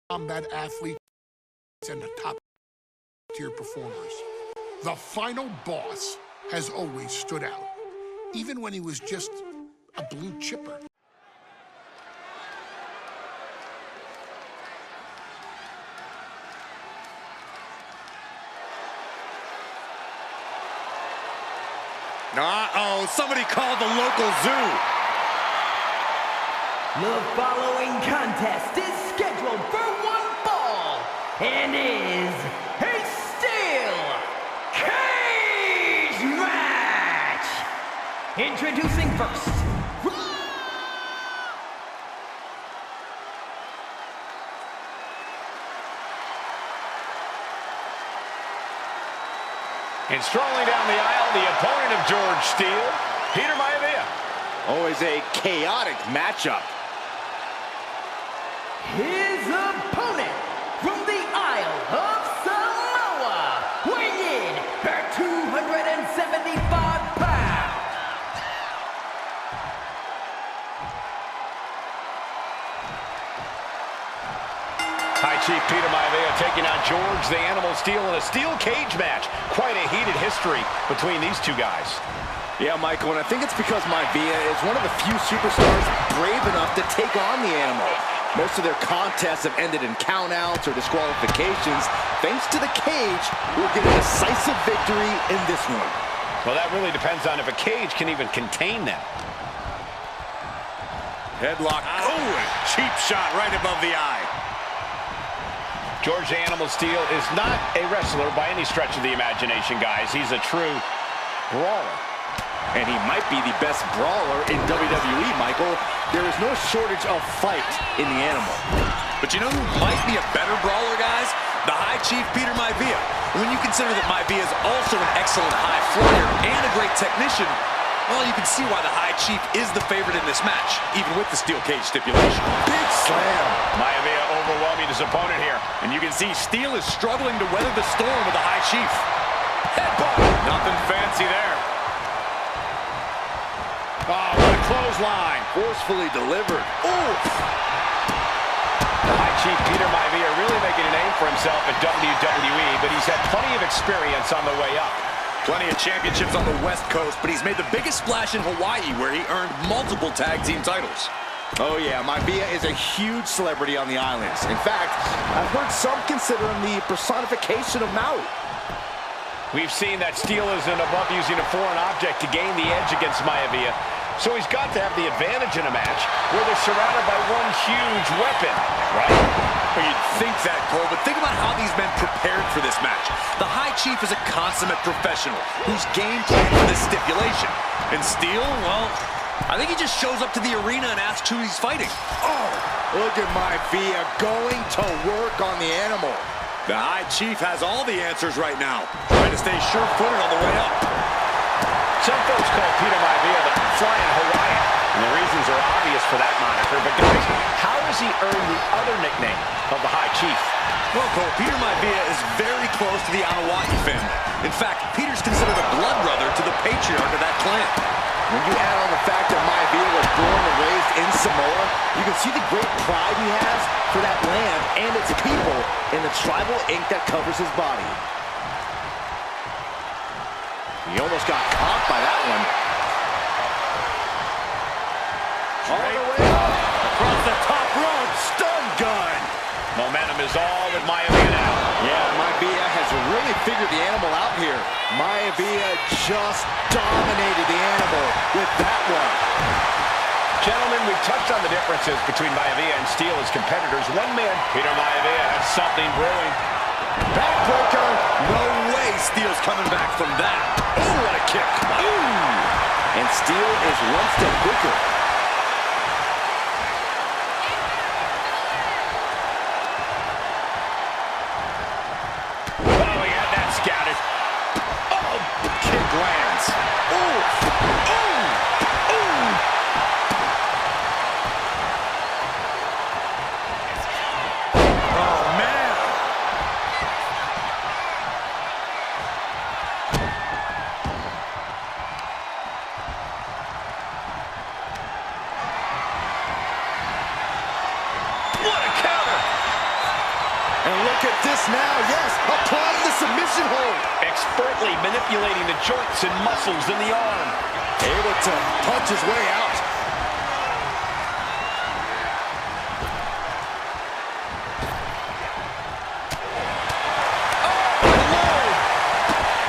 combat athletes and top-tier performers. The final boss has always stood out, even when he was just a blue chipper. Uh-oh, somebody called the local zoo. The following contest is scheduled for one fall and is a steel cage match. Introducing first. And strolling down the aisle, the opponent of George Steele, Peter Maivia. Always a chaotic matchup. His opponent from the Isle of Samoa, weighing in at 275 pounds. High Chief Peter Maivia taking on George the Animal Steele in a steel cage match. Quite a heated history between these two guys. Yeah, Michael, and I think it's because Maivia is one of the few superstars brave enough to take on the Animal. Most of their contests have ended in countouts or disqualifications. Thanks to the cage, we'll get a decisive victory in this one. Well, that really depends on if a cage can even contain them. Headlock. Oh, a cheap shot right above the eye. George the Animal Steele is not a wrestler by any stretch of the imagination, guys. He's a true brawler. And he might be the best brawler in WWE, Michael. There is no shortage of fight in the Animal. But you know who might be a better brawler, guys? The High Chief Peter Maivia. When you consider that Maivia is also an excellent high flyer and a great technician, well, you can see why the High Chief is the favorite in this match, even with the steel cage stipulation. Big slam. Maivia overwhelming his opponent here. And you can see Steele is struggling to weather the storm with the High Chief. Headbutt. Nothing fancy there. Oh, what a clothesline. Forcefully delivered. Oof. The High Chief Peter Maivia really making a name for himself at WWE, but he's had plenty of experience on the way up. Plenty of championships on the West Coast, but he's made the biggest splash in Hawaii, where he earned multiple tag team titles. Oh yeah, Maivia is a huge celebrity on the islands. In fact, I've heard some consider him the personification of Maui. We've seen that Steele isn't above using a foreign object to gain the edge against Maivia. So he's got to have the advantage in a match where they're surrounded by one huge weapon, right? Well, you'd think that, Cole, but think about how these men prepared for this match. The High Chief is a consummate professional who's game planned for this stipulation. And Steele, well, I think he just shows up to the arena and asks who he's fighting. Oh, look at Maivia going to work on the Animal. The High Chief has all the answers right now, trying to stay sure-footed on the way up. Some folks call Peter Maivia the Flying Hawaiian, and the reasons are obvious for that moniker. But guys, how has he earned the other nickname of the High Chief? Well, Cole, Peter Maivia is very close to the Anoa'i family. In fact, Peter's considered a blood brother to the patriarch of that clan. When you add on the fact that Maivia was born and raised in Samoa, you can see the great pride he has for that land and its people in the tribal ink that covers his body. He almost got caught by that one. All the way up. Across the top rope, stun gun. Momentum is all with Maivia now. Yeah, Maivia has really figured the Animal out here. Maivia just dominated the Animal with that one. Gentlemen, we've touched on the differences between Maivia and Steele as competitors. One man, Peter Maivia, has something brewing. Backbreaker. No way Steele's coming back from that. Oh, what a kick. Ooh. And Steele is one step quicker. Oh, he had that scouted. Oh, the kick lands. Ooh. Ooh. Ooh. Oh, man. And look at this now, yes, applying the submission hold. Expertly manipulating the joints and muscles in the arm. Able to punch his way out.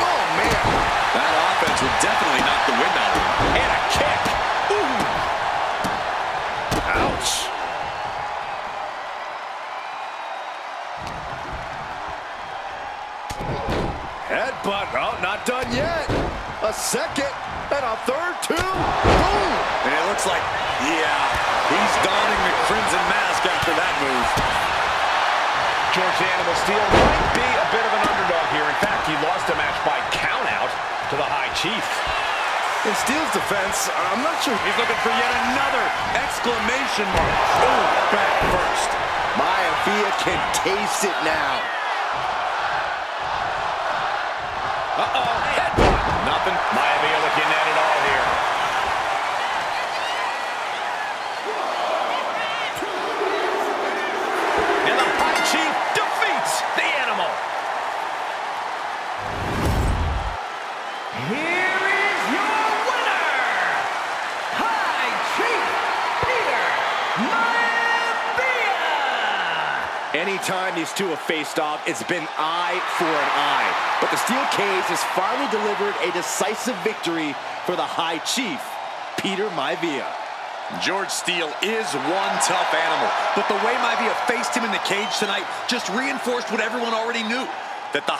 Oh, man. That offense would definitely knock the wind out of him. And a kick. Ooh. Ouch. Headbutt. Oh, not done yet. A second and a third, too. Boom. And it looks like, yeah, he's donning the crimson mask after that move. George Animal Steel might be a bit of an underdog here. In fact, he lost a match by countout to the High Chief. In Steel's defense, I'm not sure. He's looking for yet another exclamation mark. Oh, back first. Maivia can taste it now. Uh-oh, headbutt. Nothing. Maivia looking at it all here. And the High Chief defeats the Animal. Here is your winner, High Chief Peter Maivia! Anytime these two have faced off, it's been eye for an eye. But the steel cage has finally delivered a decisive victory for the High Chief, Peter Maivia. George Steele is one tough animal, but the way Maivia faced him in the cage tonight just reinforced what everyone already knew, that the